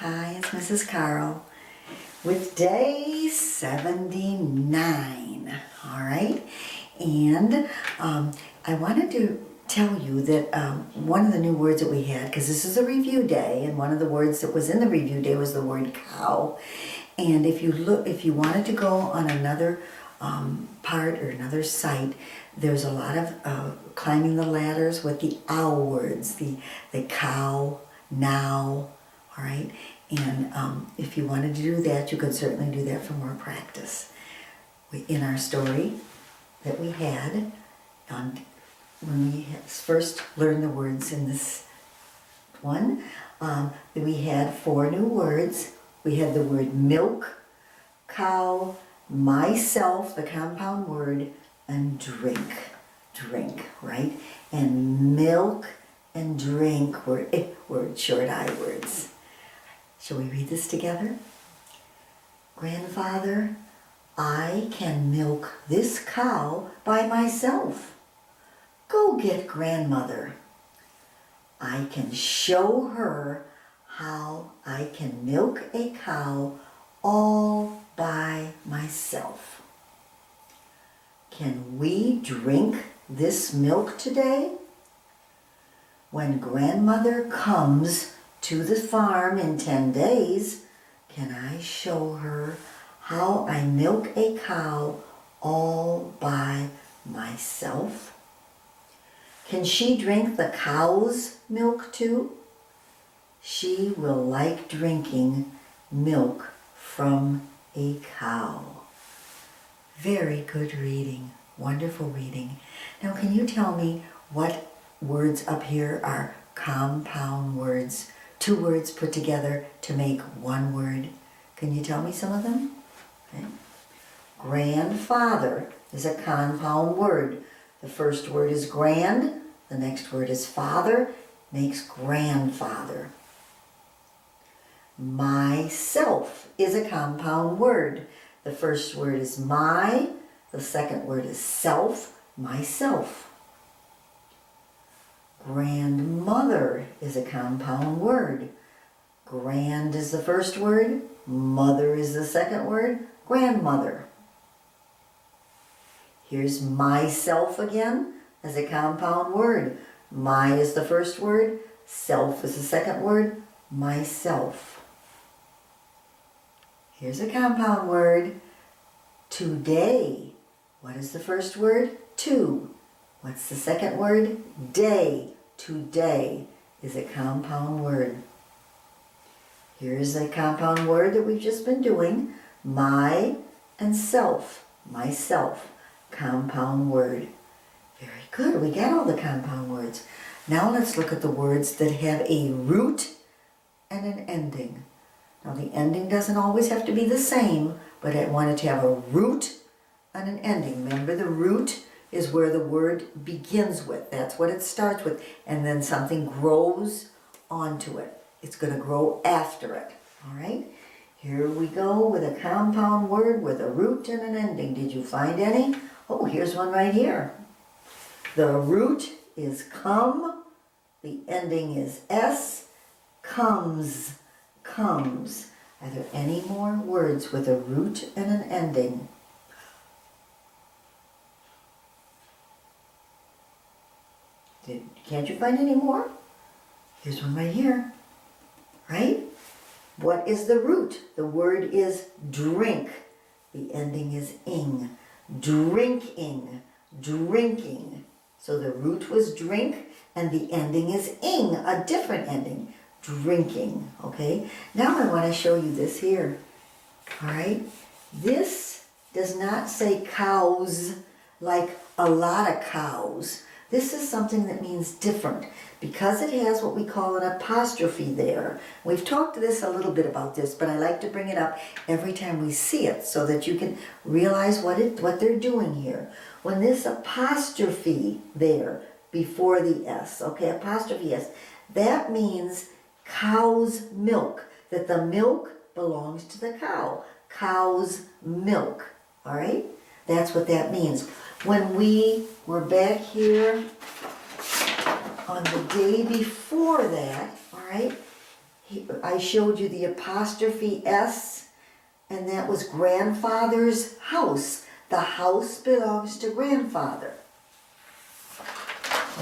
Hi, it's Mrs. Carl with day 79. All right, and I wanted to tell you that one of the new words that we had, because this is a review day, and one of the words that was in the review day was the word cow. And if you wanted to go on another part or another site, there's a lot of climbing the ladders with the ow words, the cow, now, all right? And if you wanted to do that, you could certainly do that for more practice. In our story that we had, when we first learned the words in this one, we had 4 new words. We had the word milk, cow, myself, the compound word, and drink, right? And milk and drink were short I words. Shall we read this together? Grandfather, I can milk this cow by myself. Go get grandmother. I can show her how I can milk a cow all by myself. Can we drink this milk today? When grandmother comes to the farm in 10 days, can I show her how I milk a cow all by myself? Can she drink the cow's milk too? She will like drinking milk from a cow. Very good reading, wonderful reading. Now can you tell me what words up here are compound words? 2 words put together to make 1 word. Can you tell me some of them? Okay. Grandfather is a compound word. The first word is grand, the next word is father, makes grandfather. Myself is a compound word. The first word is my, the second word is self, myself. Grandmother is a compound word. Grand is the first word, mother is the second word, grandmother. Here's myself again as a compound word. My is the first word, self is the second word, myself. Here's a compound word, today. What is the first word? To. What's the second word? Day. Today is a compound word. Here's a compound word that we've just been doing, my and self, myself, compound word. Very good, we got all the compound words. Now let's look at the words that have a root and an ending. Now the ending doesn't always have to be the same, but I wanted to have a root and an ending. Remember, the root is where the word begins with. That's what it starts with. And then something grows onto it. It's going to grow after it. All right? Here we go with a compound word with a root and an ending. Did you find any? Oh, here's one right here. The root is come. The ending is s. Comes. Comes. Are there any more words with a root and an ending? Can't you find any more? Here's one right here. Right? What is the root? The word is drink. The ending is ing. Drinking. Drinking. So the root was drink and the ending is ing, a different ending. Drinking. Okay? Now I want to show you this here. All right? This does not say cows like a lot of cows. This is something that means different because it has what we call an apostrophe there. We've talked to this a little bit about this, but I like to bring it up every time we see it so that you can realize what they're doing here. When this apostrophe there before the S, okay, apostrophe S, that means cow's milk, that the milk belongs to the cow. Cow's milk, all right? That's what that means. When we were back here on the day before that, all right, I showed you the apostrophe S, and that was grandfather's house. The house belongs to grandfather.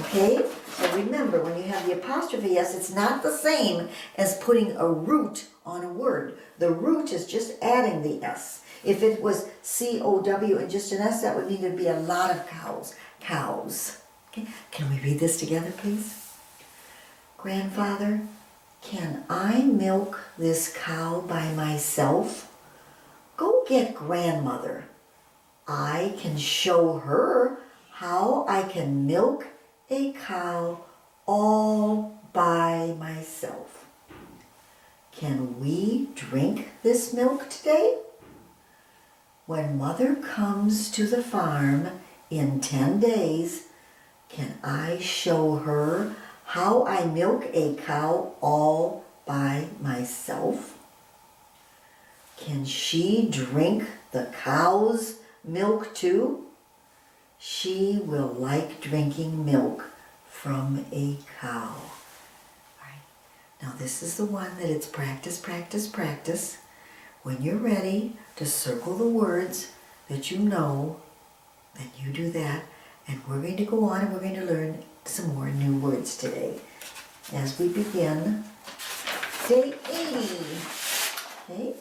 Okay? So remember, when you have the apostrophe S, it's not the same as putting a root on a word. The root is just adding the S. If it was C-O-W and just an S, that would mean there'd be a lot of cows. Cows. Okay? Can we read this together, please? Grandfather, can I milk this cow by myself? Go get grandmother. I can show her how I can milk a cow all by myself. Can we drink this milk today? When mother comes to the farm in 10 days, can I show her how I milk a cow all by myself? Can she drink the cow's milk too? She will like drinking milk from a cow. All right. Now this is the one that it's practice, practice, practice. When you're ready to circle the words that you know, then you do that. And we're going to go on and we're going to learn some more new words today. As we begin day 80. Okay?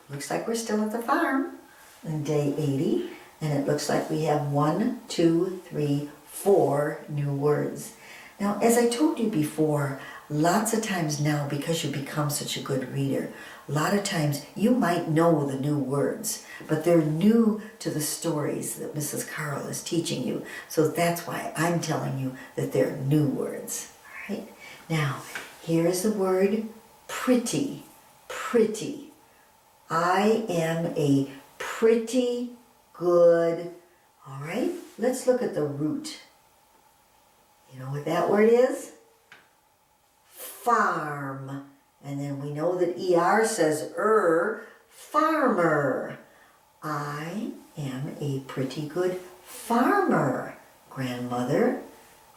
Looks like we're still at the farm in day 80. And it looks like we have 1, 2, 3, 4 new words. Now, as I told you before, lots of times now, because you become such a good reader, a lot of times you might know the new words, but they're new to the stories that Mrs. Carl is teaching you. So that's why I'm telling you that they're new words. All right? Now, here's the word pretty. Pretty. I am a pretty good. All right? Let's look at the root. You know what that word is? Farm. And then we know that ER says farmer. I am a pretty good farmer, grandmother.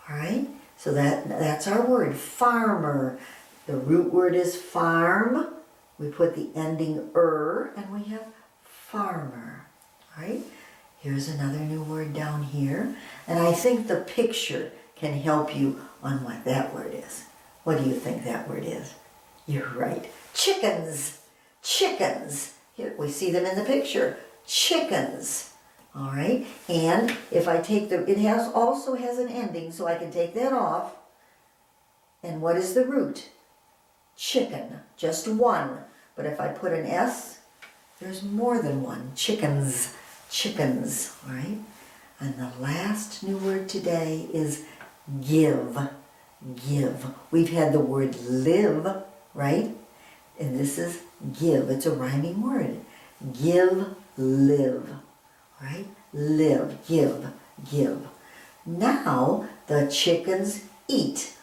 All right? So that's our word, farmer. The root word is farm. We put the ending and we have farmer. All right? Here's another new word down here. And I think the picture can help you on what that word is. What do you think that word is? You're right. Chickens. Chickens. Here, we see them in the picture. Chickens. All right? And if I take also has an ending, so I can take that off. And what is the root? Chicken. Just one. But if I put an S, there's more than one. Chickens. Chickens. All right? And the last new word today is give. Give. We've had the word live, right? And this is give. It's a rhyming word. Give, live. Right? Live, give, give. Now the chickens eat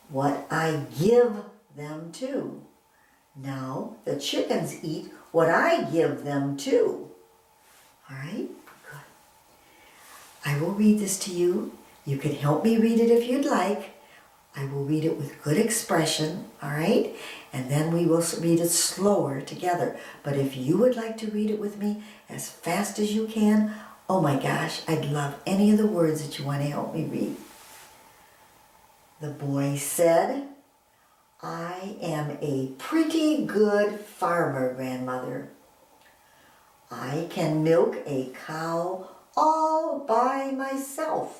what I give them to. Now the chickens eat what I give them to. All right? Good. I will read this to you. You can help me read it if you'd like. I will read it with good expression, all right? And then we will read it slower together. But if you would like to read it with me as fast as you can, oh my gosh, I'd love any of the words that you want to help me read. The boy said, I am a pretty good farmer, grandmother. I can milk a cow all by myself.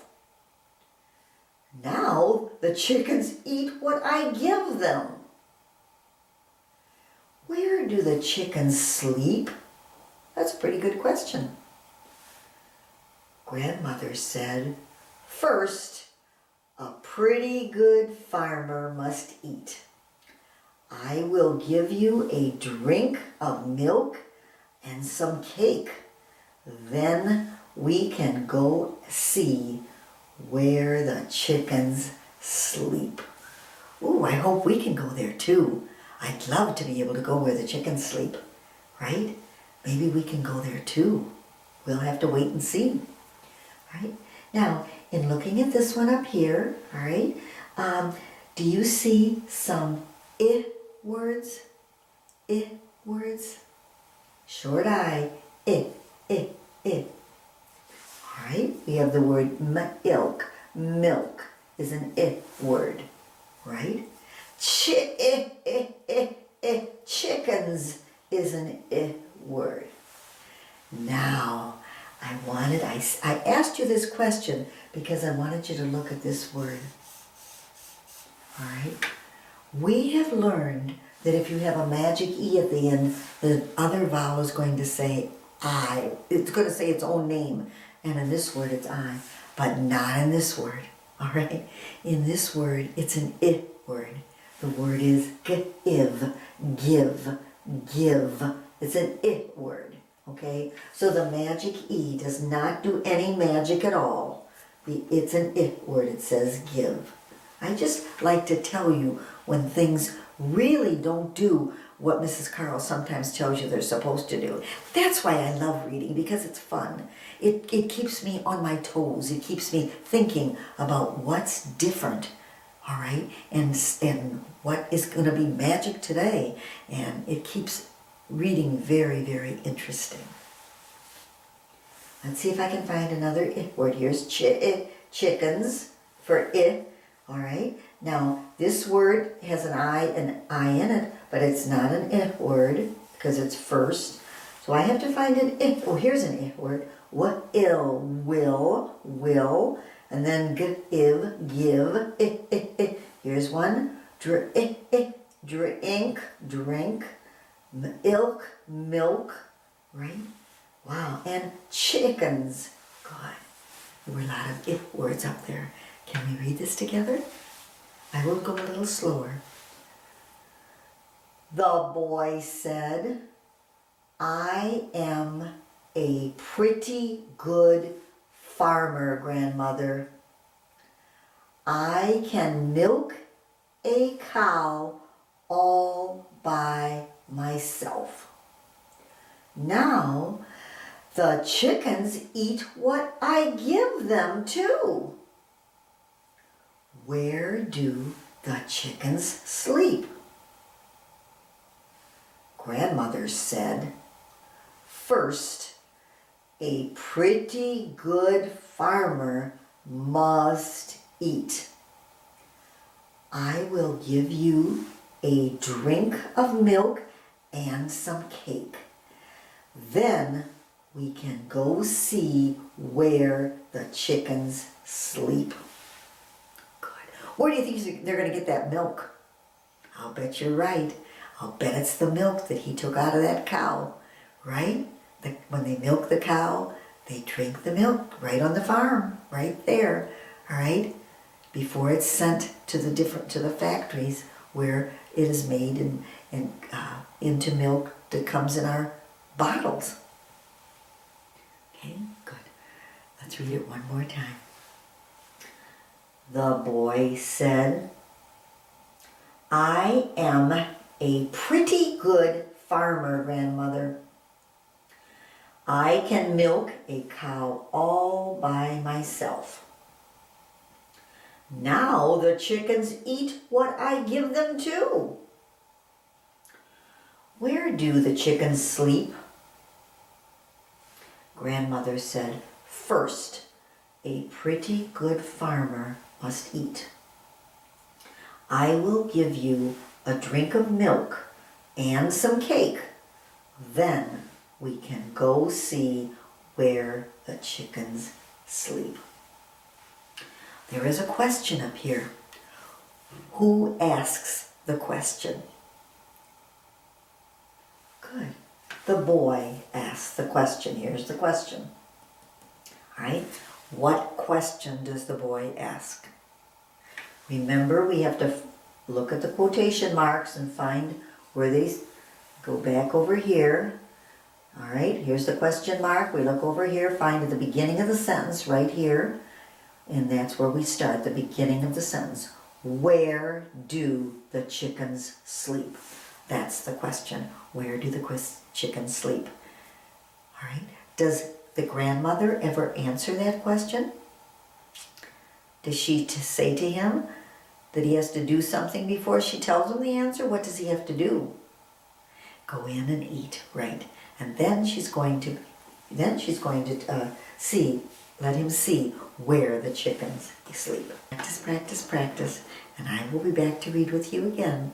Now the chickens eat what I give them. Where do the chickens sleep? That's a pretty good question. Grandmother said, first, a pretty good farmer must eat. I will give you a drink of milk and some cake. Then we can go see where the chickens sleep. Ooh, I hope we can go there too. I'd love to be able to go where the chickens sleep, right? Maybe we can go there too. We'll have to wait and see, right? Now, in looking at this one up here, all right, do you see some I words? I words? Short I, I. All right, we have the word milk. Milk is an I word, right? Chickens is an I word. Now, I asked you this question because I wanted you to look at this word. All right? We have learned that if you have a magic E at the end, the other vowel is going to say I. It's going to say its own name. And in this word, it's I. But not in this word. All right? In this word, it's an I word. The word is give, give. It's an I word. Okay? So the magic E does not do any magic at all. It's an I word. It says give. I just like to tell you when things really don't do what Mrs. Carl sometimes tells you they're supposed to do. That's why I love reading, because it's fun. It keeps me on my toes. It keeps me thinking about what's different, all right, and what is going to be magic today. And it keeps reading very, very interesting. Let's see if I can find another I word. Here's chickens for I. All right. Now this word has an I in it, but it's not an I word because it's first. So I have to find an I. Oh, here's an I word. What ill, will, and then give. Here's one. Drink, ilk, milk, right? Wow, and chickens. God, there were a lot of I words up there. Can we read this together? I will go a little slower. The boy said, I am a pretty good farmer, grandmother. I can milk a cow all by myself. Now, the chickens eat what I give them too. Where do the chickens sleep? Grandmother said, first, a pretty good farmer must eat. I will give you a drink of milk and some cake. Then we can go see where the chickens sleep. Good. Where do you think they're going to get that milk? I'll bet you're right. I'll bet it's the milk that he took out of that cow, right? When they milk the cow, they drink the milk right on the farm, right there, all right? Before it's sent to the factories where it is made and into milk that comes in our bottles. Okay, good. Let's read it one more time. The boy said, I am a pretty good farmer, grandmother. I can milk a cow all by myself. Now the chickens eat what I give them too. Where do the chickens sleep? Grandmother said, first, a pretty good farmer must eat. I will give you a drink of milk and some cake. Then we can go see where the chickens sleep. There is a question up here. Who asks the question? Good. The boy asks the question. Here's the question. All right. What question does the boy ask? Remember, we have to look at the quotation marks and find where they go back over here. All right. Here's the question mark. We look over here, find at the beginning of the sentence right here. And that's where we start, the beginning of the sentence. Where do the chickens sleep? That's the question. Where do the chickens sleep? All right. Does the grandmother ever answer that question? Does she say to him that he has to do something before she tells him the answer? What does he have to do? Go in and eat, right? And then she's going to let him see where the chickens sleep. Practice, practice, practice, and I will be back to read with you again